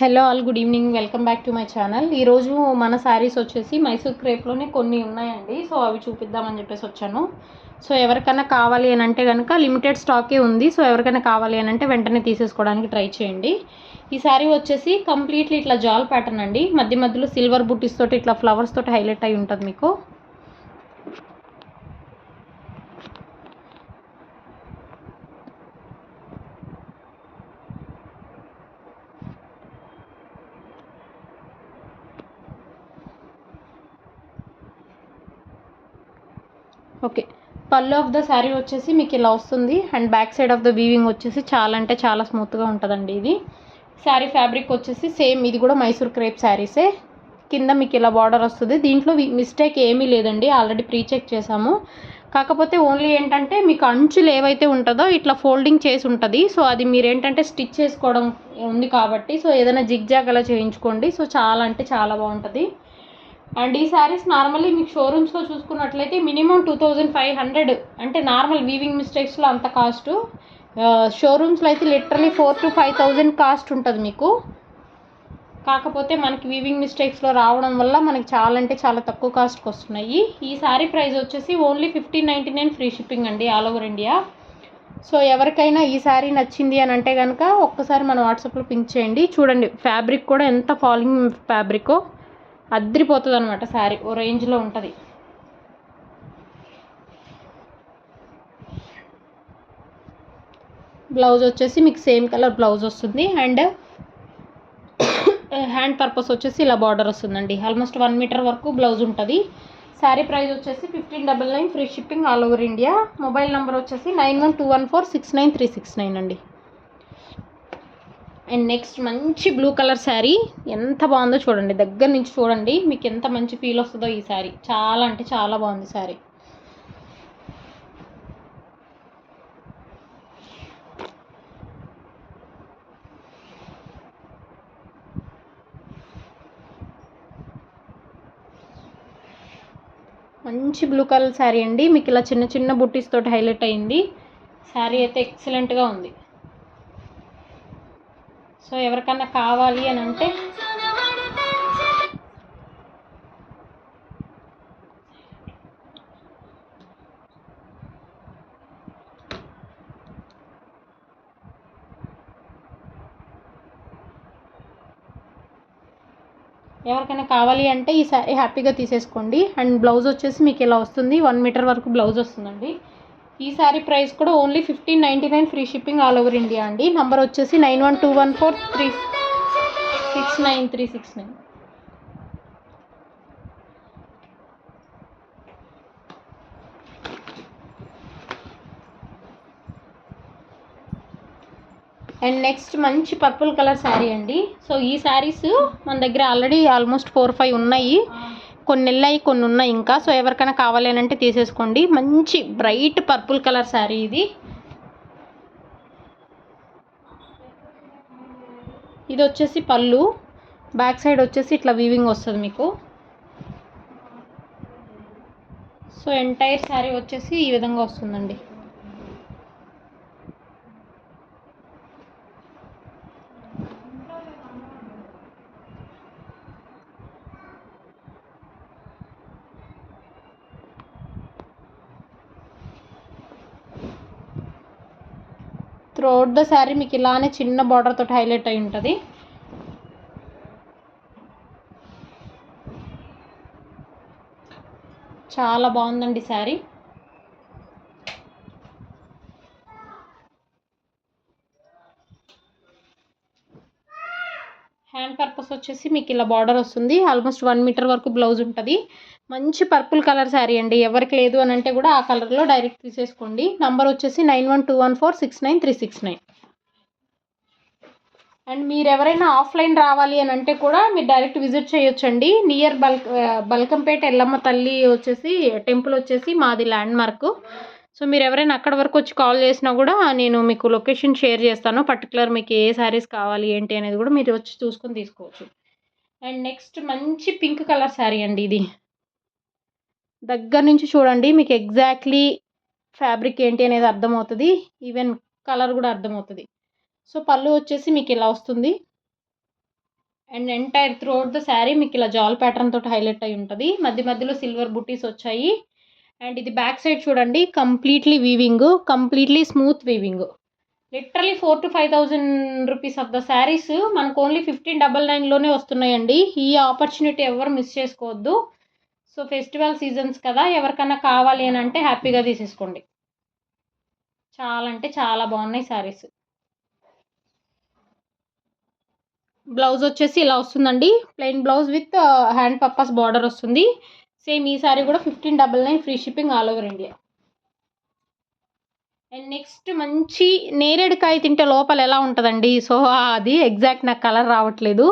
Hello all, good evening. Welcome back to my channel. ఈరోజు మన శారీస్ వచ్చేసి మైసూర్ క్రేప్లోనే కొన్ని ఉన్నాయండి. సో అవి చూపిద్దామని చెప్పేసి వచ్చాను. సో ఎవరికైనా కావాలి అని అంటే కనుక లిమిటెడ్ స్టాకే ఉంది. సో ఎవరికైనా కావాలి అని అంటే వెంటనే తీసేసుకోవడానికి ట్రై చేయండి. ఈ శారీ వచ్చేసి కంప్లీట్లీ ఇట్లా జాల్ ప్యాటర్న్ అండి. మధ్య మధ్యలో సిల్వర్ బుట్టీస్ తోటి ఇట్లా ఫ్లవర్స్ తోటి హైలైట్ అయి ఉంటుంది మీకు. ఓకే, పళ్ళు ఆఫ్ ద శారీ వచ్చేసి మీకు ఇలా వస్తుంది. And back side of the weaving వచ్చేసి చాలా అంటే చాలా స్మూత్గా ఉంటుందండి. ఇది శారీ ఫ్యాబ్రిక్ వచ్చేసి సేమ్ ఇది కూడా మైసూర్ క్రేప్ శారీసే. కింద మీకు ఇలా బార్డర్ వస్తుంది. దీంట్లో మిస్టేక్ ఏమీ లేదండి, ఆల్రెడీ ప్రీ చెక్ చేసాము. కాకపోతే ఓన్లీ ఏంటంటే మీకు అంచులు ఏవైతే ఉంటుందో ఇట్లా ఫోల్డింగ్ చేసి ఉంటుంది. సో అది మీరు ఏంటంటే స్టిచ్ చేసుకోవడం ఉంది కాబట్టి సో ఏదైనా జిగ్జాగ్ అలా చేయించుకోండి. సో చాలా అంటే చాలా బాగుంటుంది. అండ్ ఈ శారీస్ నార్మల్లీ మీకు షోరూమ్స్లో చూసుకున్నట్లయితే మినిమం 2500 అంటే నార్మల్ వీవింగ్ మిస్టేక్స్లో అంత కాస్ట్. షోరూమ్స్లో అయితే లిటరలీ 4,000 to 5,000 కాస్ట్ ఉంటుంది మీకు. కాకపోతే మనకి వీవింగ్ మిస్టేక్స్లో రావడం వల్ల మనకి చాలా అంటే చాలా తక్కువ కాస్ట్కి వస్తున్నాయి. ఈ శారీ ప్రైస్ వచ్చేసి ఓన్లీ 1599 ఫ్రీ షిప్పింగ్ అండి, ఆల్ ఓవర్ ఇండియా. సో ఎవరికైనా ఈ శారీ నచ్చింది అని అంటే కనుక ఒక్కసారి మన వాట్సాప్లో పింక్ చేయండి. చూడండి ఫ్యాబ్రిక్ కూడా ఎంత ఫాలింగ్ ఫ్యాబ్రికో, అద్రిపోతుంది అనమాట. శారీ ఓ రేంజ్లో ఉంటుంది. బ్లౌజ్ వచ్చేసి మీకు సేమ్ కలర్ బ్లౌజ్ వస్తుంది. అండ్ హ్యాండ్ పర్పస్ వచ్చేసి ఇలా బార్డర్ వస్తుందండి. ఆల్మోస్ట్ 1 మీటర్ వరకు బ్లౌజ్ ఉంటుంది. శారీ ప్రైస్ వచ్చేసి 1599 free shipping all over India. Mobile number వచ్చేసి 9121469369 అండి. అండ్ నెక్స్ట్ మంచి బ్లూ కలర్ శారీ, ఎంత బాగుందో చూడండి, దగ్గర నుంచి చూడండి మీకు ఎంత మంచి ఫీల్ వస్తుందో. ఈ శారీ చాలా అంటే చాలా బాగుంది శారీ. మంచి బ్లూ కలర్ శారీ అండి. మీకు ఇలా చిన్న చిన్న బుట్టీస్ తోటి హైలైట్ అయింది. శారీ అయితే ఎక్సలెంట్గా ఉంది. సో ఎవరికన్నా కావాలి అని అంటే ఈ శారీ హ్యాపీగా తీసేసుకోండి. అండ్ బ్లౌజ్ వచ్చేసి మీకు ఇలా వస్తుంది. 1 మీటర్ వరకు బ్లౌజ్ వస్తుందండి. ఈ శారీ ప్రైస్ కూడా only 1599 free shipping all over India అండి. నంబర్ వచ్చేసి 9121469369. అండ్ నెక్స్ట్ మంచి పర్పుల్ కలర్ శారీ అండి. సో ఈ శారీస్ మన దగ్గర ఆల్రెడీ ఆల్మోస్ట్ 4-5 ఉన్నాయి. కొన్ని వెళ్ళాయి, కొన్ని ఉన్నాయి ఇంకా. సో ఎవరికైనా కావాలి అని అంటే తీసేసుకోండి. మంచి బ్రైట్ పర్పుల్ కలర్ శారీ ఇది. ఇది వచ్చేసి పళ్ళు, బ్యాక్ సైడ్ వచ్చేసి ఇట్లా వీవింగ్ వస్తుంది మీకు. సో ఎంటైర్ శారీ వచ్చేసి ఈ విధంగా వస్తుందండి. త్రూఅవుట్ ద శారీ మీకు ఇలానే చిన్న బార్డర్ తోటి హైలైట్ అయి ఉంటుంది. చాలా బాగుందండి శారీ. హ్యాండ్ పర్పస్ వచ్చేసి మీకు ఇలా బార్డర్ వస్తుంది. ఆల్మోస్ట్ 1 మీటర్ వరకు బ్లౌజ్ ఉంటుంది. మంచి పర్పుల్ కలర్ శారీ అండి. ఎవరికి లేదు అని అంటే కూడా ఆ కలర్లో డైరెక్ట్ తీసేసుకోండి. నంబర్ వచ్చేసి 9121469369. అండ్ మీరు ఎవరైనా ఆఫ్లైన్ రావాలి అని అంటే కూడా మీరు డైరెక్ట్ విజిట్ చేయొచ్చండి. నియర్ బల్కంపేట ఎల్లమ్మ తల్లి వచ్చేసి టెంపుల్ వచ్చేసి మాది ల్యాండ్ మార్క్. సో మీరు ఎవరైనా అక్కడ వరకు వచ్చి కాల్ చేసినా కూడా నేను మీకు లొకేషన్ షేర్ చేస్తాను. పర్టికులర్ మీకు ఏ శారీస్ కావాలి ఏంటి అనేది కూడా మీరు వచ్చి చూసుకొని తీసుకోవచ్చు. అండ్ నెక్స్ట్ మంచి పింక్ కలర్ శారీ అండి. ఇది దగ్గర నుంచి చూడండి మీకు ఎగ్జాక్ట్లీ ఫ్యాబ్రిక్ ఏంటి అనేది అర్థమవుతుంది. ఈవెన్ కలర్ కూడా అర్థమవుతుంది. సో పళ్ళు వచ్చేసి మీకు ఇలా వస్తుంది. And entire through out the sari మీకు ఇలా జాల్ ప్యాటర్న్ తోటి హైలైట్ అయి ఉంటుంది. మధ్య మధ్యలో సిల్వర్ బుట్టీస్ వచ్చాయి. అండ్ ఇది బ్యాక్ సైడ్ చూడండి, completely weaving, completely smooth weaving. Literally 4,000 to 5,000 rupees of the saris మనకు ఓన్లీ 1599లోనే వస్తున్నాయండి. ఈ ఆపర్చునిటీ ఎవరు మిస్ చేసుకోవద్దు. సో ఫెస్టివల్ సీజన్స్ కదా, ఎవరికైనా కావాలి అని అంటే హ్యాపీగా తీసేసుకోండి. చాలా అంటే చాలా బాగున్నాయి శారీస్. బ్లౌజ్ వచ్చేసి ఇలా వస్తుందండి, plain blouse with hand purpose border వస్తుంది. సేమ్ ఈ సారీ కూడా 1599 free shipping all over India. And next మంచి నేరేడుకాయ తింటే లోపల ఎలా ఉంటుందండి, సో అది ఎగ్జాక్ట్ నాకు కలర్ రావట్లేదు.